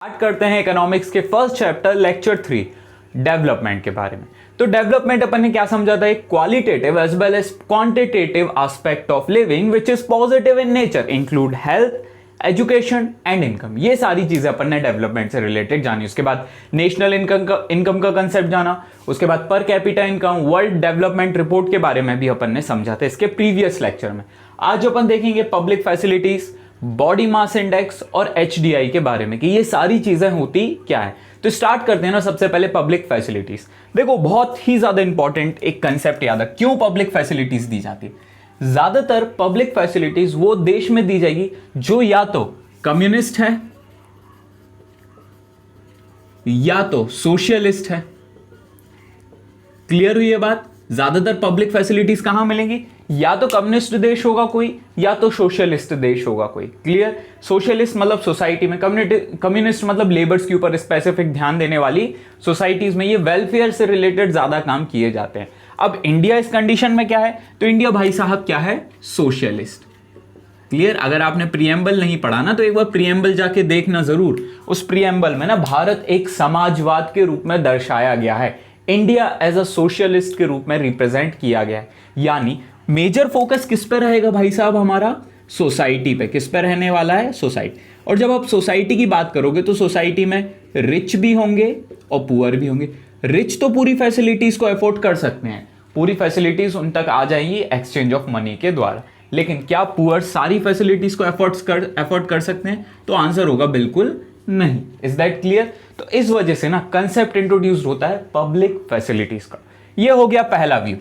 Start करते हैं economics के फर्स्ट चैप्टर लेक्चर 3 डेवलपमेंट के बारे में। तो डेवलपमेंट अपन ने क्या समझा था, एक qualitative as well as quantitative aspect of living which is positive in nature, include health, education and income. ये सारी चीजें अपन ने डेवलपमेंट से रिलेटेड जानी। उसके बाद नेशनल इनकम का कंसेप्ट जाना, उसके बाद per capita income, world development report के बारे में भी अपन ने समझा था इसके प्रीवियस लेक्चर में। आज अपन देखेंगे public facilities, body mass index और एचडीआई के बारे में कि ये सारी चीजें होती क्या है। तो स्टार्ट करते हैं ना सबसे पहले पब्लिक फैसिलिटीज। देखो बहुत ही ज्यादा इंपॉर्टेंट एक कंसेप्ट याद है, क्यों पब्लिक फैसिलिटीज दी जाती है। ज्यादातर पब्लिक फैसिलिटीज वो देश में दी जाएगी जो या तो कम्युनिस्ट है या तो सोशलिस्ट है। क्लियर हुई ये बात? ज्यादातर पब्लिक फैसिलिटीज कहां मिलेंगी, या तो कम्युनिस्ट देश होगा कोई या तो सोशलिस्ट देश होगा कोई। क्लियर? सोशलिस्ट मतलब सोसाइटी में, कम्युनिस्ट मतलब लेबर्स के ऊपर स्पेसिफिक ध्यान देने वाली सोसाइटीज में ये वेलफेयर से रिलेटेड ज्यादा काम किए जाते हैं। अब इंडिया इस कंडीशन में क्या है, तो इंडिया भाई साहब क्या है, सोशलिस्ट। क्लियर? अगर आपने प्रियम्बल नहीं पढ़ा ना तो एक बार प्रियम्बल जाके देखना जरूर। उस प्रियम्बल में ना भारत एक समाजवाद के रूप में दर्शाया गया है, इंडिया एज अ सोशलिस्ट के रूप में रिप्रेजेंट किया गया है। यानी मेजर फोकस किस पे रहेगा भाई साहब, हमारा सोसाइटी पे। किस पे रहने वाला है, सोसाइटी। और जब आप सोसाइटी की बात करोगे तो सोसाइटी में रिच भी होंगे और पुअर भी होंगे। रिच तो पूरी फैसिलिटीज को अफोर्ड कर सकते हैं, पूरी फैसिलिटीज उन तक आ जाएंगी एक्सचेंज ऑफ मनी के द्वारा, लेकिन क्या पुअर सारी फैसिलिटीज को अफोर्ड कर सकते हैं? तो आंसर होगा बिल्कुल नहीं। Is that clear? तो इस वजह से ना कंसेप्ट इंट्रोड्यूस होता है पब्लिक फैसिलिटीज का। ये हो गया पहला व्यू।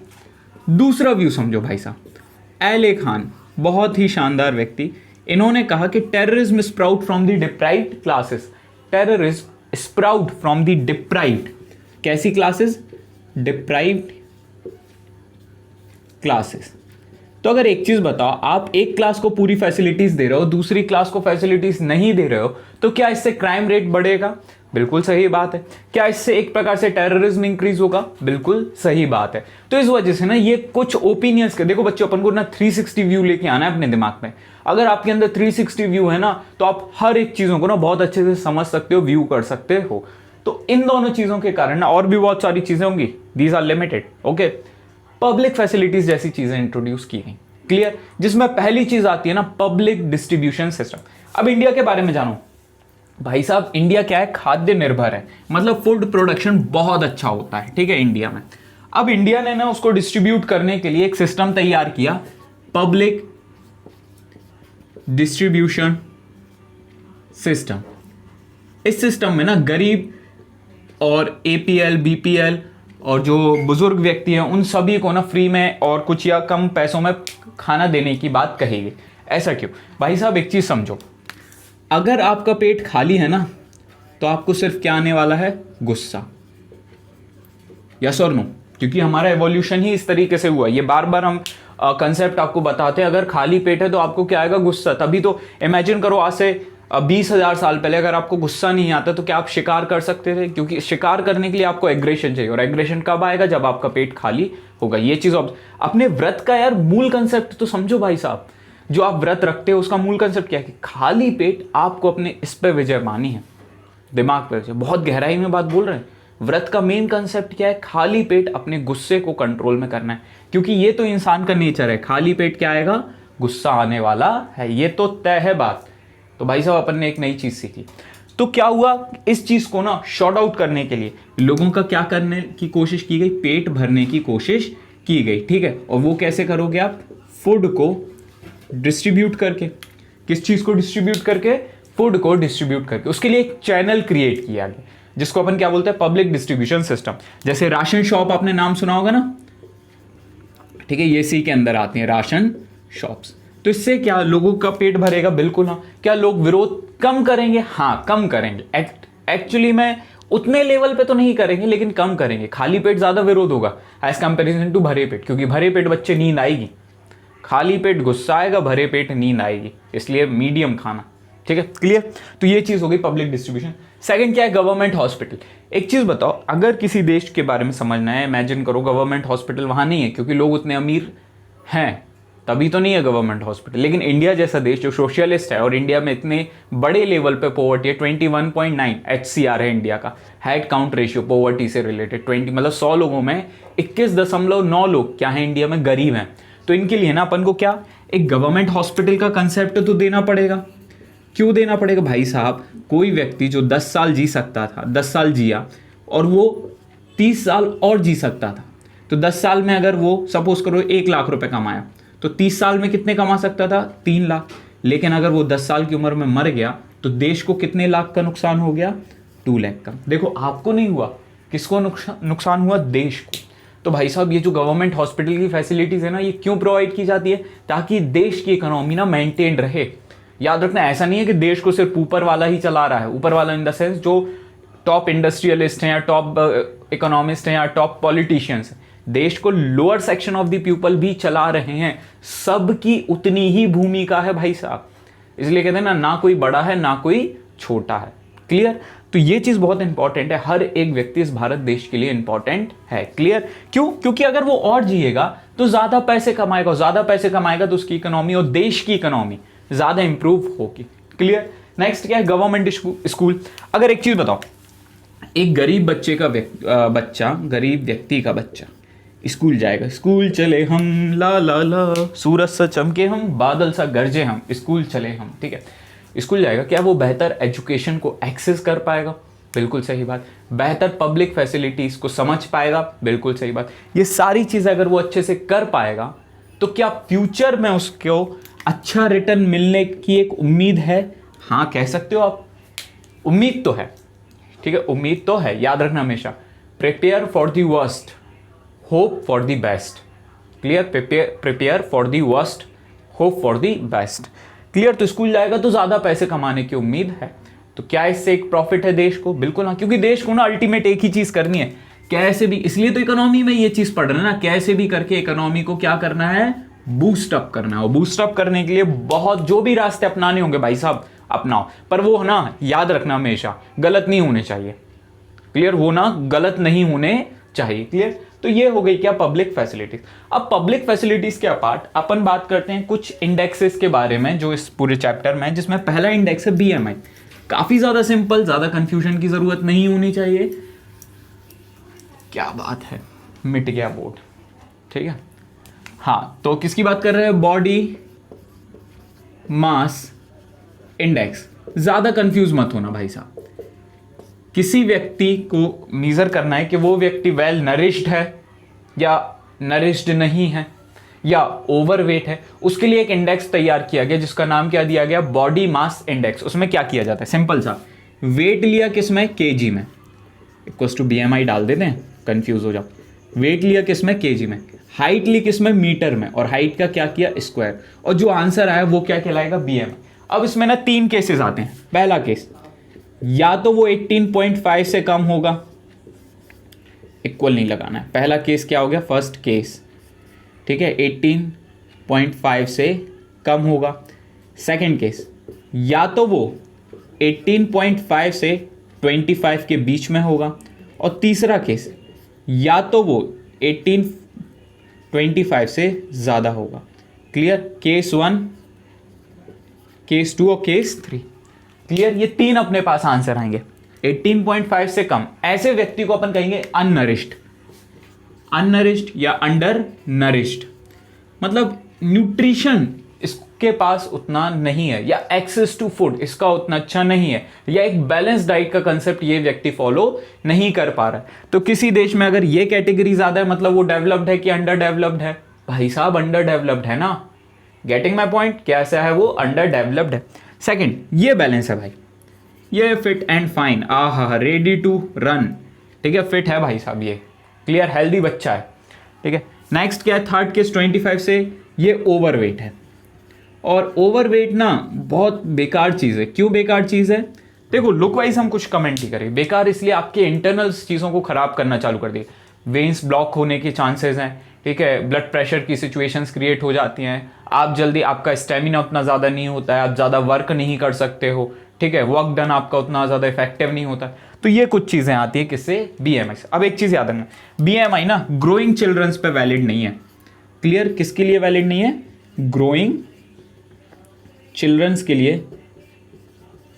दूसरा व्यू समझो भाई साहब। एले खान बहुत ही शानदार व्यक्ति, इन्होंने कहा कि terrorism sprout from the deprived classes. Terrorism sprout from the deprived, कैसी क्लासेस, डिप्राइव्ड क्लासेस। तो अगर एक चीज बताओ, आप एक क्लास को पूरी फैसिलिटीज दे रहे हो, दूसरी क्लास को फैसिलिटीज नहीं दे रहे हो, तो क्या इससे क्राइम रेट बढ़ेगा? बिल्कुल सही बात है। क्या इससे एक प्रकार से टेररिज्म इंक्रीज होगा? बिल्कुल सही बात है। तो इस वजह से ना ये कुछ ओपिनियंस के, देखो बच्चों अपन को ना 360 व्यू लेके आना है अपने दिमाग में। अगर आपके अंदर 360 व्यू है ना तो आप हर एक चीजों को ना बहुत अच्छे से समझ सकते हो, व्यू कर सकते हो। तो इन दोनों चीजों के कारण ना और भी बहुत सारी चीजें होंगी, these are limited. Okay, public facilities जैसी चीजें इंट्रोड्यूस की गई। क्लियर? जिसमें पहली चीज आती है ना पब्लिक डिस्ट्रीब्यूशन सिस्टम। अब इंडिया के बारे में जानो भाई साहब। इंडिया क्या है, खाद्य निर्भर है, मतलब फूड प्रोडक्शन बहुत अच्छा होता है, ठीक है, इंडिया में। अब इंडिया ने ना उसको डिस्ट्रीब्यूट करने के लिए एक सिस्टम तैयार किया, पब्लिक डिस्ट्रीब्यूशन सिस्टम। इस सिस्टम में ना गरीब और एपीएल, बीपीएल और जो बुजुर्ग व्यक्ति हैं उन सभी को ना फ्री में और कुछ या कम पैसों में खाना देने की बात कही गई। ऐसा क्यों भाई साहब? एक चीज समझो, अगर आपका पेट खाली है ना तो आपको सिर्फ क्या आने वाला है, गुस्सा। यस और नो? क्योंकि हमारा एवोल्यूशन ही इस तरीके से हुआ। ये बार बार हम कंसेप्ट आपको बताते हैं, अगर खाली पेट है तो आपको क्या आएगा, गुस्सा। तभी तो इमेजिन करो आज से 20,000 साल पहले अगर आपको गुस्सा नहीं आता तो क्या आप शिकार कर सकते थे? क्योंकि शिकार करने के लिए आपको एग्रेशन चाहिए, और एग्रेशन कब आएगा, जब आपका पेट खाली होगा। ये चीज अपने व्रत का यार मूल कंसेप्ट तो समझो भाई साहब। जो आप व्रत रखते हो उसका मूल कंसेप्ट क्या है कि खाली पेट आपको अपने इस पे विजय पानी है, दिमाग पे विजय। बहुत गहराई में बात बोल रहे हैं। व्रत का मेन कंसेप्ट क्या है, खाली पेट अपने गुस्से को कंट्रोल में करना है, क्योंकि ये तो इंसान का नेचर है। खाली पेट क्या आएगा, गुस्सा आने वाला है, ये तो तय है बात। तो भाई साहब अपन ने एक नई चीज सीखी। तो क्या हुआ, इस चीज को ना शॉर्ट आउट करने के लिए लोगों का क्या करने की कोशिश की गई, पेट भरने की कोशिश की गई, ठीक है। और वो कैसे करोगे आप, फूड को डिस्ट्रीब्यूट करके। किस चीज को डिस्ट्रीब्यूट करके, फूड को डिस्ट्रीब्यूट करके। उसके लिए एक चैनल क्रिएट किया गया जिसको अपन क्या बोलते हैं, पब्लिक डिस्ट्रीब्यूशन सिस्टम। जैसे राशन शॉप आपने नाम सुना होगा ना, ठीक है, ये सी के अंदर आते हैं राशन शॉप्स। तो इससे क्या लोगों का पेट भरेगा? बिल्कुल हाँ। क्या लोग विरोध कम करेंगे? हाँ कम करेंगे। एक्चुअली में उतने लेवल पे तो नहीं करेंगे लेकिन कम करेंगे। खाली पेट ज्यादा विरोध होगा एज कंपेरिजन टू भरे पेट, क्योंकि भरे पेट बच्चे नींद आएगी, खाली पेट गुस्सा आएगा, भरे पेट नींद आएगी। इसलिए मीडियम खाना, ठीक है। क्लियर? तो ये चीज हो गई पब्लिक डिस्ट्रीब्यूशन। सेकंड क्या है, गवर्नमेंट हॉस्पिटल। एक चीज बताओ, अगर किसी देश के बारे में समझना है, इमेजिन करो गवर्नमेंट हॉस्पिटल वहां नहीं है क्योंकि लोग उतने अमीर हैं, तभी तो नहीं है गवर्नमेंट हॉस्पिटल। लेकिन इंडिया जैसा देश जो सोशलिस्ट है और इंडिया में इतने बड़े लेवल पे पॉवर्टी है, 21.9 HCR है इंडिया का, हेड काउंट रेशियो पॉवर्टी से रिलेटेड 20, मतलब 100 लोगों में 21.9 लोग क्या है इंडिया में गरीब हैं। तो इनके लिए ना अपन को क्या एक गवर्नमेंट हॉस्पिटल का कंसेप्ट तो देना पड़ेगा। क्यों देना पड़ेगा भाई साहब? कोई व्यक्ति जो 10 साल जी सकता था, 10 साल जिया और वो 30 साल और जी सकता था, तो 10 साल में अगर वो सपोज करो 1 लाख रुपए कमाया तो 30 साल में कितने कमा सकता था? 3 लाख। लेकिन अगर वो 10 साल की उम्र में मर गया तो देश को कितने लाख का नुकसान हो गया? 2 लाख का। देखो आपको नहीं हुआ, किसको नुकसान हुआ? देश को। तो भाई साहब ये जो गवर्नमेंट हॉस्पिटल की फैसिलिटीज है ना, ये क्यों प्रोवाइड की जाती है? ताकि देश की इकोनॉमी ना मेंटेन रहे। याद रखना, ऐसा नहीं है कि देश को सिर्फ ऊपर वाला ही चला रहा है। ऊपर वाला इन द सेंस जो टॉप इंडस्ट्रियलिस्ट हैं या टॉप इकोनॉमिस्ट हैं या टॉप पॉलिटिशियंस हैं, देश को lower section of the people भी चला रहे हैं। सबकी उतनी ही भूमिका है भाई साहब। इसलिए कहते हैं ना, ना कोई बड़ा है ना कोई छोटा है। क्लियर? तो ये चीज बहुत इंपॉर्टेंट है, हर एक व्यक्ति इस भारत देश के लिए इंपॉर्टेंट है। क्लियर? क्यों? क्योंकि अगर वो और जिएगा तो ज्यादा पैसे कमाएगा, ज्यादा पैसे कमाएगा तो उसकी इकोनॉमी और देश की इकोनॉमी ज्यादा इंप्रूव होगी। क्लियर? नेक्स्ट क्या है? Government school. अगर एक चीज बताओ, एक गरीब बच्चे का बच्चा, गरीब व्यक्ति का बच्चा स्कूल जाएगा, स्कूल चले हम ला ला ला, सूरज सा चमके हम, बादल सा गरजे हम, स्कूल चले हम, ठीक है, स्कूल जाएगा। क्या वो बेहतर एजुकेशन को एक्सेस कर पाएगा? बिल्कुल सही बात। बेहतर पब्लिक फैसिलिटीज को समझ पाएगा? बिल्कुल सही बात। ये सारी चीजें अगर वो अच्छे से कर पाएगा तो क्या फ्यूचर में उसको अच्छा रिटर्न मिलने की एक उम्मीद है? हाँ कह सकते हो आप, उम्मीद तो है। ठीक है, उम्मीद तो है। याद रखना हमेशा, prepare for the worst, hope for the best. Clear? Prepare for the worst, hope for the best. Clear? तो स्कूल जाएगा तो ज्यादा पैसे कमाने की उम्मीद है। तो क्या इससे एक प्रॉफिट है देश को? बिल्कुल ना, क्योंकि देश को ना अल्टीमेट एक ही चीज करनी है, कैसे भी, इसलिए तो इकोनॉमी में ये चीज पढ़ रहे हैं ना, कैसे भी करके इकोनॉमी को क्या करना है? बूस्ट अप करना है। और बूस्ट अप करने के लिए बहुत जो भी रास्ते अपनाने होंगे भाई साहब अपनाओ, पर वो ना याद रखना हमेशा गलत नहीं होने चाहिए। क्लियर? वो ना गलत नहीं होने चाहिए। क्लियर? तो ये हो गई क्या? Public facilities. अब पब्लिक फैसिलिटीज के अपार्ट अपन बात करते हैं कुछ इंडेक्सेस के बारे में जो इस पूरे चैप्टर में, जिसमें पहला इंडेक्स है बीएमआई। काफी ज्यादा सिंपल, ज्यादा कंफ्यूजन की जरूरत नहीं होनी चाहिए। क्या बात है, मिट गया बोर्ड। ठीक है, हाँ, तो किसकी बात कर रहे हैं? Body mass index. ज्यादा कंफ्यूज मत होना भाई साहब। किसी व्यक्ति को मेजर करना है कि वो व्यक्ति वेल नरिश्ड है या नरिश्ड नहीं है या ओवरवेट है, उसके लिए एक इंडेक्स तैयार किया गया जिसका नाम क्या दिया गया? Body mass index. उसमें क्या किया जाता है? सिंपल सा, वेट लिया किसमें? केजी में, इक्वल्स टू बीएमआई डाल देते हैं, कंफ्यूज हो जाओ। वेट लिया किसमें? केजी में। हाइट ली किसमें? मीटर में। और हाइट का क्या किया? स्क्वायर। और जो आंसर आया वो क्या कहलाएगा? बीएमआई। अब इसमें ना 3 केसेस आते हैं। पहला केस, या तो वो 18.5 से कम होगा, इक्वल नहीं लगाना है। पहला केस क्या हो गया? फर्स्ट केस, ठीक है, 18.5 से कम होगा। सेकंड केस, या तो वो 18.5 से 25 के बीच में होगा। और तीसरा केस, या तो वो 18.25 से ज़्यादा होगा। क्लियर? केस 1, केस 2 और केस 3। क्लियर? ये 3 अपने पास आंसर आएंगे। 18.5 से कम, ऐसे व्यक्ति को अपन कहेंगे अननरिश्ड, अननरिश्ड या अंडर नरिश्ड, मतलब न्यूट्रिशन इसके पास उतना नहीं है या एक्सेस टू फूड इसका उतना अच्छा नहीं है, या एक बैलेंस डाइट का कंसेप्ट ये व्यक्ति फॉलो नहीं कर पा रहा है। तो किसी देश में अगर ये कैटेगरी ज्यादा है, मतलब वो डेवलप्ड है कि अंडर डेवलप्ड है? भाई साहब अंडर डेवलप्ड है ना। Getting my point? कैसा है वो? अंडर डेवलप्ड है। सेकंड, ये बैलेंस है भाई, ये फिट एंड फाइन, आहा रेडी टू रन, ठीक है, फिट है भाई साहब ये। क्लियर? हेल्दी बच्चा है। ठीक है, नेक्स्ट क्या है? थर्ड केस 25 से, ये ओवरवेट है। और ओवरवेट ना बहुत बेकार चीज़ है। क्यों बेकार चीज़ है? देखो लुक वाइज हम कुछ कमेंट ही करें, बेकार इसलिए आपके इंटरनल चीज़ों को खराब करना चालू कर दिए। वेन्स ब्लॉक होने के चांसेस हैं, ठीक है, ब्लड प्रेशर की सिचुएशंस क्रिएट हो जाती हैं, आप जल्दी, आपका स्टेमिना उतना ज़्यादा नहीं होता है, आप ज़्यादा वर्क नहीं कर सकते हो, ठीक है, वर्क डन आपका उतना ज़्यादा इफेक्टिव नहीं होता। तो ये कुछ चीज़ें आती है किससे? बीएमआई से। अब एक चीज़ याद रखना, बीएमआई ना ग्रोइंग चिल्ड्रंस पे वैलिड नहीं है। क्लियर? किसके लिए वैलिड नहीं है? ग्रोइंग चिल्ड्रंस के लिए,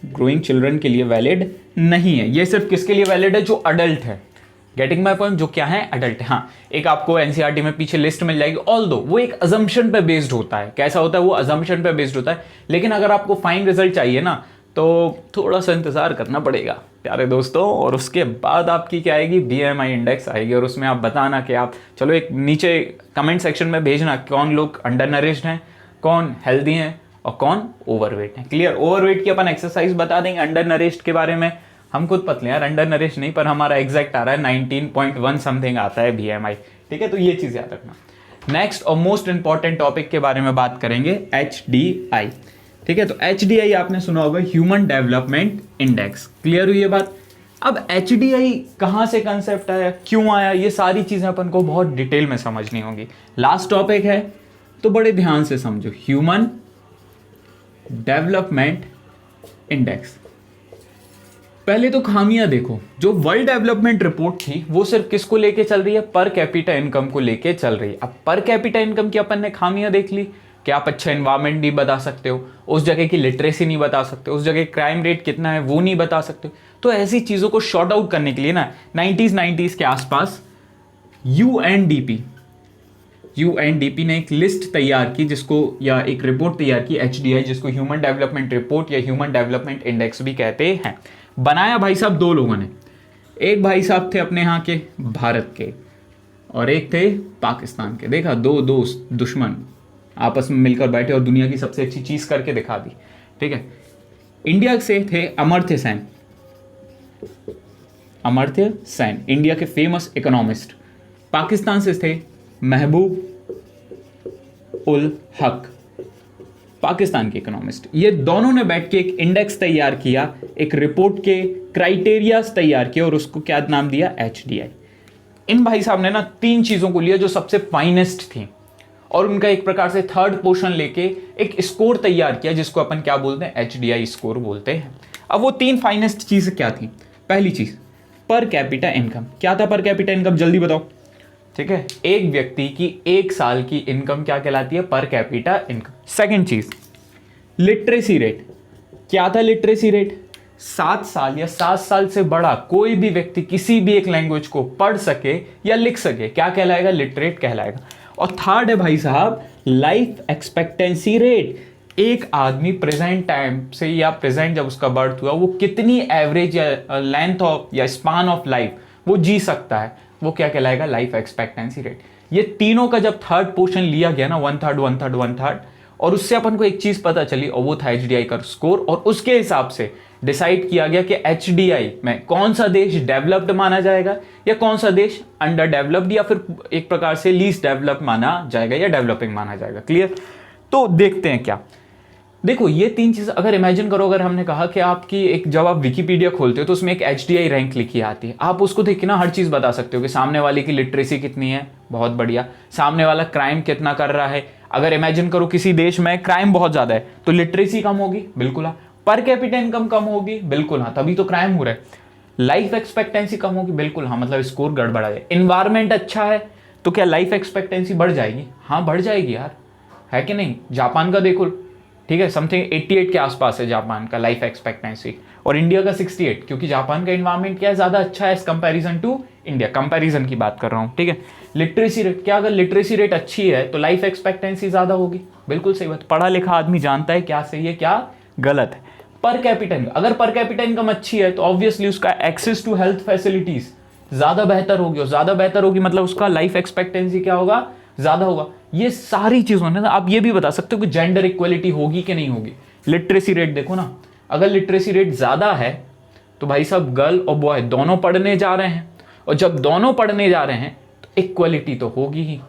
ग्रोइंग चिल्ड्रन के लिए वैलिड नहीं है। ये सिर्फ किसके लिए वैलिड है? जो अडल्ट है। Getting my point? जो क्या है? अडल्ट है। हाँ, एक आपको एनसीईआरटी में पीछे लिस्ट मिल जाएगी, ऑल्दो वो एक अजम्पशन पे बेस्ड होता है। कैसा होता है वो? अजम्पशन पे बेस्ड होता है। लेकिन अगर आपको फाइन रिजल्ट चाहिए ना, तो थोड़ा सा इंतजार करना पड़ेगा प्यारे दोस्तों, और उसके बाद आपकी क्या आएगी? बीएमआई इंडेक्स आएगी, और उसमें आप बताना कि आप, चलो एक नीचे कमेंट सेक्शन में भेजना कौन लोग अंडर नरिश्ड हैं, कौन हेल्दी हैं और कौन ओवरवेट है। क्लियर? ओवरवेट की अपन एक्सरसाइज बता देंगे, अंडर नरिश्ड के बारे में हम खुद पतले यार, अंडर नरिश नहीं, पर हमारा एग्जैक्ट आ रहा है 19.1 समथिंग आता है बीएमआई। ठीक है, तो ये चीज याद रखना। नेक्स्ट और मोस्ट इंपॉर्टेंट टॉपिक के बारे में बात करेंगे, HDI। ठीक है, तो HDI आपने सुना होगा, ह्यूमन डेवलपमेंट इंडेक्स। क्लियर हुई ये बात? अब HDI कहाँ से कंसेप्ट आया, क्यों आया, ये सारी चीजें अपन को बहुत डिटेल में समझनी होगी। लास्ट टॉपिक है तो बड़े ध्यान से समझो, ह्यूमन डेवलपमेंट इंडेक्स। पहले तो खामियां देखो, जो वर्ल्ड डेवलपमेंट रिपोर्ट थी वो सिर्फ किसको लेके चल रही है? पर कैपिटा इनकम को लेके चल रही है। अब पर कैपिटा इनकम की अपन ने खामियां देख ली कि आप अच्छा एनवायरनमेंट नहीं बता सकते हो, उस जगह की लिटरेसी नहीं बता सकते, उस जगह क्राइम रेट कितना है वो नहीं बता सकते। तो ऐसी चीजों को शॉर्ट आउट करने के लिए ना 90s के आसपास यूएनडीपी ने एक लिस्ट तैयार की, जिसको, या एक रिपोर्ट तैयार की HDI, जिसको ह्यूमन डेवलपमेंट रिपोर्ट या ह्यूमन डेवलपमेंट इंडेक्स भी कहते हैं। बनाया भाई साहब दो लोगों ने, एक भाई साहब थे अपने यहाँ के भारत के, और एक थे पाकिस्तान के। देखा, दो दोस्त दुश्मन आपस में मिलकर बैठे और दुनिया की सबसे अच्छी चीज करके दिखा दी। ठीक है, इंडिया से थे अमर्त्य सेन, इंडिया के फेमस इकोनॉमिस्ट। पाकिस्तान से थे महबूब उल हक, पाकिस्तान के इकोनॉमिस्ट। ये दोनों ने बैठ के एक इंडेक्स तैयार किया, एक रिपोर्ट के क्राइटेरियाज तैयार किए, और उसको क्या नाम दिया? HDI। इन भाई साहब ने ना 3 चीजों को लिया जो सबसे फाइनेस्ट थी, और उनका एक प्रकार से थर्ड पोर्शन लेके एक स्कोर तैयार किया, जिसको अपन क्या बोलते हैं? HDI स्कोर बोलते हैं। अब वो 3 फाइनेस्ट चीजें क्या थी? पहली चीज, पर कैपिटा इनकम। क्या था पर कैपिटा इनकम? जल्दी बताओ। ठीक है, एक व्यक्ति की एक साल की इनकम क्या कहलाती है? Per capita income. सेकंड चीज, लिटरेसी रेट। क्या था लिटरेसी रेट? 7 साल या 7 साल से बड़ा कोई भी व्यक्ति किसी भी एक लैंग्वेज को पढ़ सके या लिख सके, क्या कहलाएगा? लिटरेट कहलाएगा। और थर्ड है भाई साहब, लाइफ एक्सपेक्टेंसी रेट। एक आदमी प्रेजेंट टाइम से, या प्रेजेंट जब उसका बर्थ हुआ, वो कितनी एवरेज या लेंथ ऑफ या स्पान ऑफ लाइफ वो जी सकता है, वो क्या कहलाएगा? Life expectancy rate. ये तीनों का जब थर्ड पोर्शन लिया गया ना, 1/3, और उससे अपन को एक चीज पता चली, और वो था HDI का स्कोर। और उसके हिसाब से डिसाइड किया गया कि HDI में कौन सा देश डेवलप्ड माना जाएगा, या कौन सा देश अंडर डेवलप्ड, या फिर एक प्रकार से लीस्ट डेवलप माना जाएगा, या डेवलपिंग माना जाएगा। क्लियर? तो देखते हैं क्या। देखो, ये 3 चीज़ अगर इमेजिन करो, अगर हमने कहा कि आपकी एक, जब आप विकिपीडिया खोलते हो तो उसमें एक HDI रैंक लिखी आती है, आप उसको देख के ना हर चीज़ बता सकते हो कि सामने वाले की लिटरेसी कितनी है, बहुत बढ़िया, सामने वाला क्राइम कितना कर रहा है। अगर इमेजिन करो किसी देश में क्राइम बहुत ज़्यादा है तो लिटरेसी कम होगी, बिल्कुल हाँ। पर कैपिटा इनकम कम होगी, बिल्कुल हाँ, तभी तो क्राइम हो रहा है। लाइफ एक्सपेक्टेंसी कम होगी, बिल्कुल हाँ, मतलब स्कोर गड़बड़ा जाए। इन्वायरमेंट अच्छा है तो क्या लाइफ एक्सपेक्टेंसी बढ़ जाएगी? हाँ, बढ़ जाएगी यार, है कि नहीं? जापान का देखो, ठीक है, समथिंग 88 के आसपास है जापान का लाइफ एक्सपेक्टेंसी, और इंडिया का 68, क्योंकि जापान का एनवायरनमेंट क्या है, ज़्यादा अच्छा है as comparison to India. Comparison की बात कर रहा हूँ, ठीक है। लिटरेसी रेट, क्या अगर लिटरेसी रेट अच्छी है तो लाइफ एक्सपेक्टेंसी ज़्यादा होगी, बिल्कुल सही बात। पढ़ा लिखा आदमी जानता है क्या सही है क्या गलत है। पर कैपिटा इनकम, अगर पर कैपिटा इनकम अच्छी है तो ऑब्वियसली उसका एक्सेस टू हेल्थ फैसिलिटीज ज़्यादा बेहतर होगी, और ज़्यादा बेहतर होगी मतलब उसका लाइफ एक्सपेक्टेंसी क्या होगा, ज़्यादा होगा। ये सारी चीज़ों ने, आप ये भी बता सकते हो कि जेंडर इक्वलिटी होगी कि नहीं होगी। लिटरेसी रेट देखो ना, अगर लिटरेसी रेट ज़्यादा है तो भाई साहब गर्ल और बॉय दोनों पढ़ने जा रहे हैं, और जब दोनों पढ़ने जा रहे हैं तो इक्वलिटी तो होगी ही।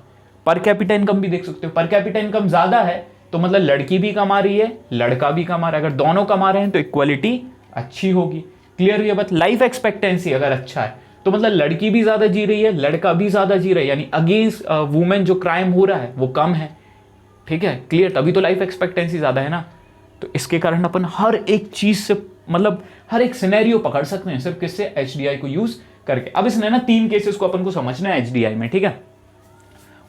पर कैपिटा इनकम भी देख सकते हो, पर कैपिटा इनकम ज़्यादा है तो मतलब लड़की भी कमा रही है, लड़का भी कमा रहा है। अगर दोनों कमा रहे हैं तो इक्वलिटी अच्छी होगी। क्लियर हुई बात? लाइफ एक्सपेक्टेंसी अगर अच्छा है तो मतलब लड़की भी ज़्यादा जी रही है, लड़का भी ज़्यादा जी रहा है, यानी अगेंस्ट वुमेन जो क्राइम हो रहा है वो कम है। ठीक है, क्लियर? तभी तो लाइफ एक्सपेक्टेंसी ज़्यादा है ना। तो इसके कारण अपन हर एक चीज़ से, मतलब हर एक सिनेरियो पकड़ सकते हैं सिर्फ किससे, HDI को यूज़ करके। अब इसने ना 3 केसेस को अपन को समझना है HDI में, ठीक है।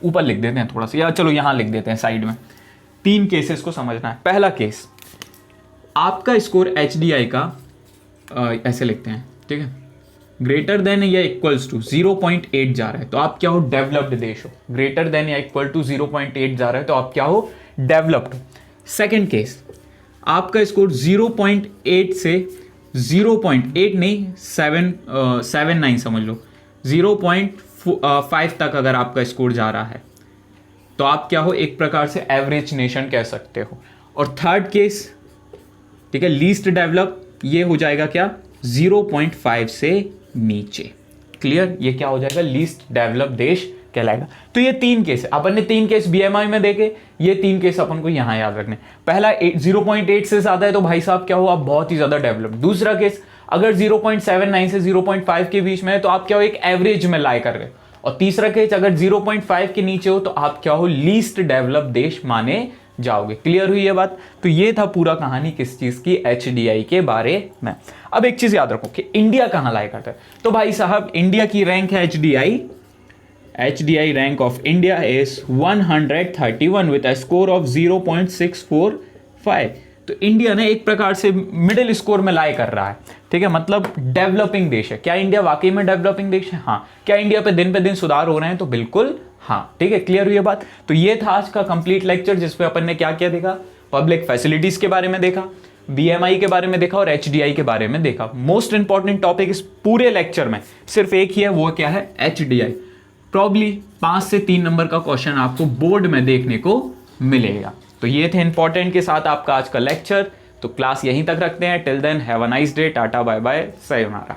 ऊपर लिख देते हैं थोड़ा सा, या चलो यहाँ लिख देते हैं साइड में। 3 केसेस को समझना है। पहला केस, आपका स्कोर HDI का ऐसे लिखते हैं, ठीक है, ग्रेटर देन या इक्वल्स टू 0.8 जा रहा है तो आप क्या हो, डेवलप्ड देश हो। ग्रेटर देन या इक्वल टू 0.8 जा रहा है तो आप क्या हो, डेवलप्ड। सेकंड केस, आपका स्कोर 0.8 से 0.8 नहीं 7.79 समझ लो, 0.5 तक अगर आपका स्कोर जा रहा है तो आप क्या हो, एक प्रकार से एवरेज नेशन कह सकते हो। और थर्ड केस, ठीक है, लीस्ट डेवलप, ये हो जाएगा क्या, 0.5 से नीचे। क्लियर, ये क्या हो जाएगा, लीस्ट डेवलप देश कहलाएगा। तो ये 3 केस है, अपन ने 3 केस BMI में देखे, ये 3 केस अपन को यहां याद रखने। पहला 0.8 से ज्यादा है तो भाई साहब क्या हो, आप बहुत ही ज्यादा डेवलप। दूसरा केस, अगर 0.79 से 0.5 के बीच में है तो आप क्या हो, एक एवरेज में लाई कर रहे हो। और तीसरा केस, अगर 0.5 के नीचे हो तो आप क्या हो, लीस्ट डेवलप देश माने जाओगे। क्लियर हुई ये बात। तो ये था पूरा कहानी किस चीज की, HDI के बारे में। अब एक चीज याद रखो कि इंडिया कहां लाई करता है। तो भाई साहब इंडिया की रैंक है HDI rank of India is 131 with a score of 0.645। तो इंडिया ने एक प्रकार से मिडिल स्कोर में लाई कर रहा है, ठीक है, मतलब डेवलपिंग देश है। क्या इंडिया वाकई में डेवलपिंग देश है? हाँ। क्या इंडिया पे दिन सुधार हो रहे हैं? तो बिल्कुल हाँ, ठीक है, क्लियर हुई ये बात। तो ये था आज का कंप्लीट लेक्चर जिसपे अपन ने क्या क्या देखा, पब्लिक फैसिलिटीज के बारे में देखा, BMI के बारे में देखा और HDI के बारे में देखा। मोस्ट इंपॉर्टेंट टॉपिक इस पूरे लेक्चर में सिर्फ एक ही है, वो क्या है, HDI। प्रॉब्ली 5 से 3 नंबर का क्वेश्चन आपको बोर्ड में देखने को मिलेगा। तो ये थे इंपॉर्टेंट के साथ आपका आज का लेक्चर। तो क्लास यहीं तक रखते हैं। Till then have a nice day, tata bye bye, sayonara.